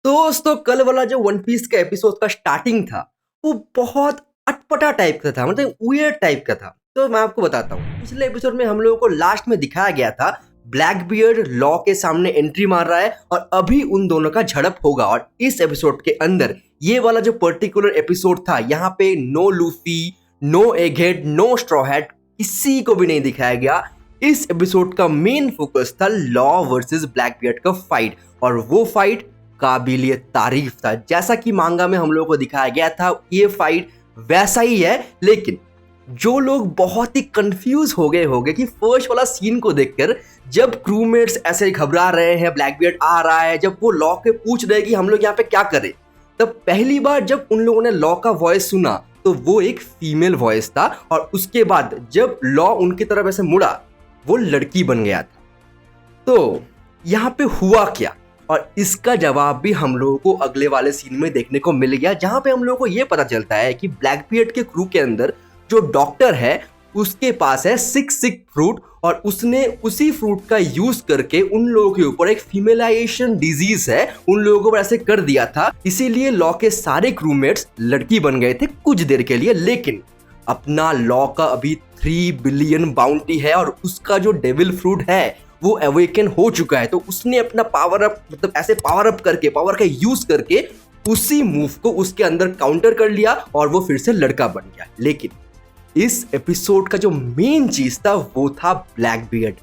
दोस्तों कल वाला जो वन पीस का एपिसोड का स्टार्टिंग था वो बहुत अटपटा टाइप का था, मतलब वियर्ड टाइप का था। तो मैं आपको बताता हूँ, पिछले एपिसोड में हम लोगों को लास्ट में दिखाया गया था ब्लैक बियर्ड लॉ के सामने एंट्री मार रहा है और अभी उन दोनों का झड़प होगा। और इस एपिसोड के अंदर ये वाला जो पर्टिकुलर एपिसोड था, यहाँ पे no Luffy, no Egghead, no straw hat, किसी को भी नहीं दिखाया गया। इस एपिसोड का मेन फोकस था लॉ वर्सेस ब्लैक बियर्ड का फाइट, और वो फाइट काबिलिए तारीफ था। जैसा कि मांगा में हम लोगों को दिखाया गया था, ये फाइट वैसा ही है। लेकिन जो लोग बहुत ही कंफ्यूज हो गए होंगे कि फर्स्ट वाला सीन को देखकर, जब क्रूमेट्स ऐसे घबरा रहे हैं, ब्लैक बियर्ड आ रहा है, जब वो लॉ के पूछ रहे हैं कि हम लोग यहाँ पे क्या करें, तब पहली बार जब उन लोगों ने लॉ का वॉइस सुना तो वो एक फीमेल वॉइस था, और उसके बाद जब लॉ उनकी तरफ ऐसे मुड़ा वो लड़की बन गया था। तो यहाँ पे हुआ क्या, और इसका जवाब भी हम लोगों को अगले वाले सीन में देखने को मिल गया, जहां पे हम लोगों को ये पता चलता है कि ब्लैक बियर्ड के क्रू के अंदर जो डॉक्टर है उसके पास है सिक फ्रूट, और उसने उसी फ्रूट का यूज करके उन लोगों के ऊपर एक फीमेलाइजेशन डिजीज है, उन लोगों को ऐसे कर दिया था। इसीलिए लॉ के सारे क्रूमेट्स लड़की बन गए थे कुछ देर के लिए। लेकिन अपना लॉ का अभी 3 बिलियन बाउंटी है, और उसका जो डेविल फ्रूट है वो अवेकन हो चुका है। तो उसने अपना पावर अप, मतलब ऐसे पावर अप करके, पावर का यूज करके उसी मूव को उसके अंदर काउंटर कर लिया और वो फिर से लड़का बन गया। लेकिन इस एपिसोड का जो मेन चीज था वो था ब्लैक बियर्ड।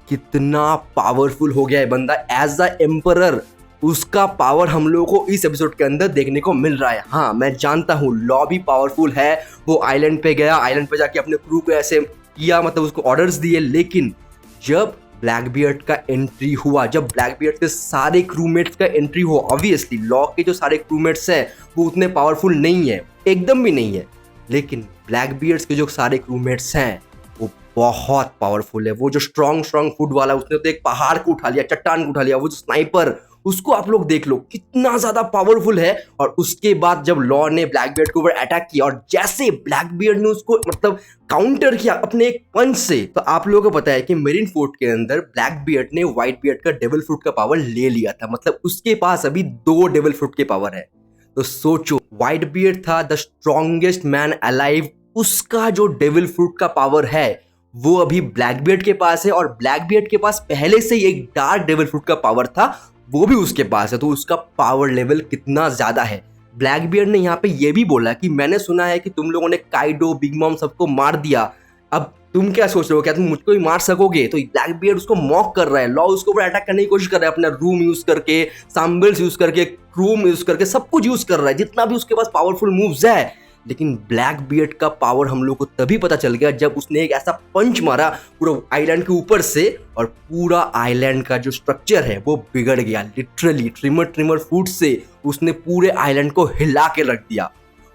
कितना पावरफुल हो गया है बंदा एज अ एम्परर। उसका पावर हम लोगों को इस एपिसोड के अंदर देखने को मिल रहा है। हाँ, मैं जानता हूँ लॉ भी पावरफुल है, वो आइलैंड पे गया, आइलैंड पे जाके अपने क्रू को ऐसे किया, मतलब उसको ऑर्डर्स दिए। लेकिन जब ब्लैक बियर्ड का एंट्री हुआ, जब ब्लैक बियर्ड के सारे क्रूमेट्स का एंट्री हो, ऑब्वियसली लॉ के जो सारे क्रूमेट्स हैं वो उतने पावरफुल नहीं है, एकदम भी नहीं है। लेकिन ब्लैक बियर्ड्स के जो सारे क्रूमेट्स हैं वो बहुत पावरफुल है। वो जो स्ट्रॉन्ग फुट वाला, उसने तो एक पहाड़ को उठा लिया, चट्टान को उठा लिया। वो जो स्नाइपर, उसको आप लोग देख लो कितना ज्यादा पावरफुल है। और उसके बाद जब लॉ ने ब्लैक बियर्ड के ऊपर अटैक किया, और जैसे ब्लैक बियर्ड ने उसको मतलब काउंटर किया अपने एक पंच से, तो आप लोगों को पता है कि मेरिन फोर्ट के अंदर ब्लैक बियर्ड ने व्हाइट बियर्ड का डेविल फ्रूट का पावर ले लिया था। मतलब उसके पास अभी 2 डेविल फ्रूट के पावर है। तो सोचो, व्हाइट बियर्ड था द स्ट्रॉन्गेस्ट मैन अलाइव, उसका जो डेविल फ्रूट का पावर है वो अभी ब्लैक बियर्ड के पास है, और ब्लैक बियर्ड के पास पहले से ही एक डार्क डेविल फ्रूट का पावर था, वो भी उसके पास है। तो उसका पावर लेवल कितना ज्यादा है। ब्लैक बियर्ड ने यहाँ पे ये भी बोला कि मैंने सुना है कि तुम लोगों ने काइडो, बिग मॉम सबको मार दिया, अब तुम क्या सोच रहे हो, क्या तुम मुझको भी मार सकोगे? तो ब्लैक बियर्ड उसको मॉक कर रहा है, लॉ उसको ऊपर अटैक करने की कोशिश कर रहा है, अपना रूम यूज करके, सांबल्स यूज करके, क्रूम यूज करके, सब कुछ यूज कर रहा है, जितना भी उसके पास पावरफुल मूव्स है। लेकिन ब्लैक बियर्ड का पावर हम लोग को तभी पता चल गया जब उसने एक ऐसा पंच मारा पूरा आइलैंड के ऊपर से, और पूरा आइलैंड का जो स्ट्रक्चर है वो बिगड़ गया। लिटरली ट्रिमर फूट से उसने पूरे आइलैंड को हिला के रख दिया।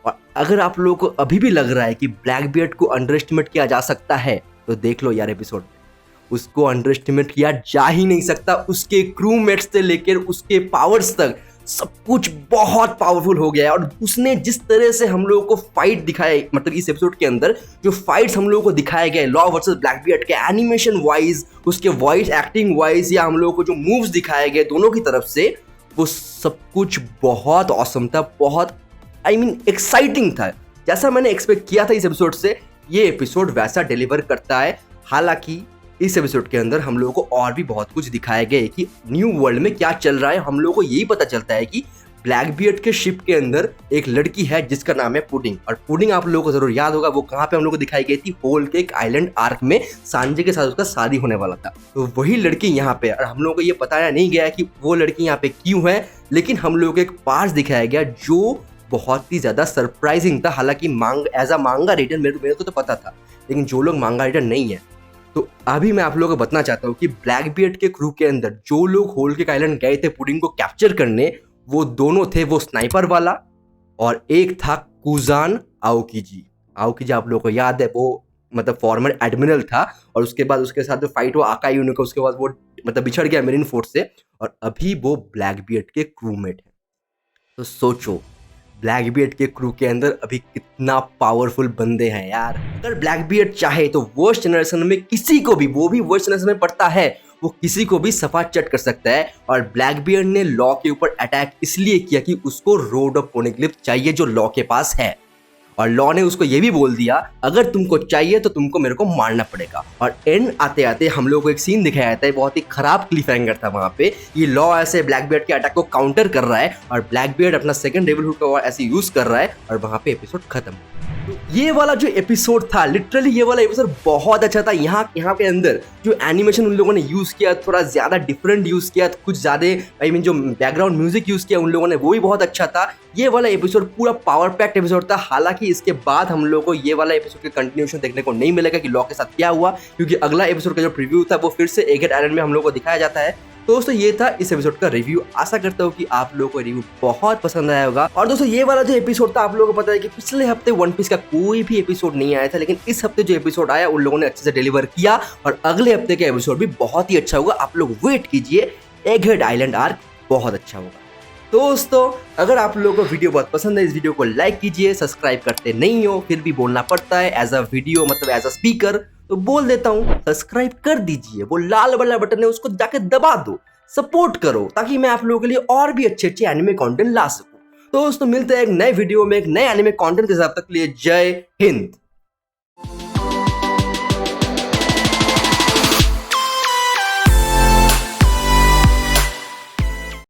और अगर आप लोगों को अभी भी लग रहा है कि ब्लैक बियर्ड को अंडर एस्टिमेट किया जा सकता है, तो देख लो यार एपिसोड में, उसको अंडर एस्टिमेट किया जा ही नहीं सकता। उसके क्रूमेट्स से लेकर उसके पावर्स तक सब कुछ बहुत पावरफुल हो गया है। और उसने जिस तरह से हम लोगों को फाइट दिखाया, मतलब इस एपिसोड के अंदर जो फाइट्स हम लोगों को दिखाए गए लॉ वर्सेस ब्लैक बियर्ड के, एनिमेशन वाइज, उसके वॉइस एक्टिंग वाइज, या हम लोगों को जो मूव्स दिखाए गए दोनों की तरफ से, वो सब कुछ बहुत ऑसम था, बहुत एक्साइटिंग था। जैसा मैंने एक्सपेक्ट किया था इस एपिसोड से, ये एपिसोड वैसा डिलीवर करता है। हालांकि इस एपिसोड के अंदर हम लोगों को और भी बहुत कुछ दिखाया गया है कि न्यू वर्ल्ड में क्या चल रहा है। हम लोगों को यही पता चलता है कि ब्लैक बियर्ड के शिप के अंदर एक लड़की है जिसका नाम है पुडिंग। और पुडिंग आप लोगों को जरूर याद होगा, वो कहाँ पे हम लोगों को दिखाई गई थी, होल केक आइलैंड आर्क में सांजे के साथ उसका शादी होने वाला था। तो वही लड़की यहाँ पे, और हम लोगों को ये बताया नहीं गया कि वो लड़की यहाँ पे क्यों है, लेकिन हम लोगों को एक पार्ट दिखाया गया जो बहुत ही ज्यादा सरप्राइजिंग था। हालांकि एज अ मांगा रीडर मेरे को तो पता था, लेकिन जो लोग मांगा रीडर नहीं है, तो अभी मैं आप लोगों को बताना चाहता हूँ कि ब्लैक बियर्ड के क्रू के अंदर जो लोग होल केक आइलैंड गए थे पुडिंग को कैप्चर करने, वो दोनों थे, वो स्नाइपर वाला और एक था कुजान आओकीजी। आप लोगों को याद है, वो मतलब फॉर्मर एडमिरल था, और उसके बाद उसके साथ जो फाइट हुआ आकाई यूनिको, उसके बाद वो मतलब बिछड़ गया मेरिन फोर्स से, और अभी वो ब्लैक बियर्ड के क्रूमेट है। तो सोचो ब्लैक बियर्ड के क्रू के अंदर अभी कितना पावरफुल बंदे हैं यार। अगर ब्लैक बियर्ड चाहे तो वर्स्ट जनरेशन में किसी को भी, वो भी वर्स्ट जनरेशन में पड़ता है, वो किसी को भी सफा चट कर सकता है। और ब्लैकबियर्ड ने लॉ के ऊपर अटैक इसलिए किया कि उसको रोड ऑफ पोनिग्लिफ चाहिए जो लॉ के पास है। और लॉ ने उसको ये भी बोल दिया अगर तुमको चाहिए तो तुमको मेरे को मारना पड़ेगा। और एंड आते आते हम लोग को एक सीन दिखाया जाता है, बहुत ही खराब क्लिफ हैंगर था वहां पे। ये लॉ ऐसे ब्लैकबियर्ड के अटैक को काउंटर कर रहा है और ब्लैकबियर्ड अपना सेकंड डेविल हुड का ऐसे यूज कर रहा है और वहां पे एपिसोड खत्म। तो ये वाला जो एपिसोड था, लिटरली ये वाला एपिसोड बहुत अच्छा था। यहाँ पे अंदर जो एनिमेशन उन लोगों ने यूज किया थोड़ा ज्यादा डिफरेंट यूज किया, कुछ ज्यादा आई मीन जो बैकग्राउंड म्यूजिक यूज किया उन लोगों ने वो भी बहुत अच्छा था। ये वाला एपिसोड पूरा पावर पैक्ड एपिसोड था। हालांकि इसके बाद हम लोगों को ये वाला एपिसोड के कंटिन्यूशन देखने को नहीं मिलेगा कि लॉ के साथ क्या हुआ, क्योंकि अगला एपिसोड का जो प्रीव्यू था वो फिर से एगेट आइलैंड में हम लोगों को दिखाया जाता है। तो दोस्तों ये था इस एपिसोड का रिव्यू। आशा करता हूँ कि आप लोगों को रिव्यू बहुत पसंद आया होगा। और दोस्तों ये वाला जो एपिसोड था, आप लोगों को पता है कि पिछले हफ्ते वन पीस का कोई भी एपिसोड नहीं आया था, लेकिन इस हफ्ते जो एपिसोड आया उन लोगों ने अच्छे से डिलीवर किया और अगले हफ्ते का एपिसोड भी बहुत ही अच्छा होगा। आप लोग वेट कीजिए, एगहेड आइलैंड आर्क बहुत अच्छा होगा। दोस्तों अगर आप लोगों को वीडियो बहुत पसंद है, इस वीडियो को लाइक कीजिए। सब्सक्राइब करते नहीं हो फिर भी बोलना पड़ता है एज अ वीडियो मतलब एज अ स्पीकर, तो बोल देता हूँ सब्सक्राइब कर दीजिए। वो लाल वाला बटन है उसको जाके दबा दो, सपोर्ट करो ताकि मैं आप लोगों के लिए और भी अच्छे अच्छे एनिमे कंटेंट ला सकूं। तो दोस्तों मिलते हैं एक नए वीडियो में एक नए एनिमे कंटेंट के साथ, तक के लिए जय हिंद।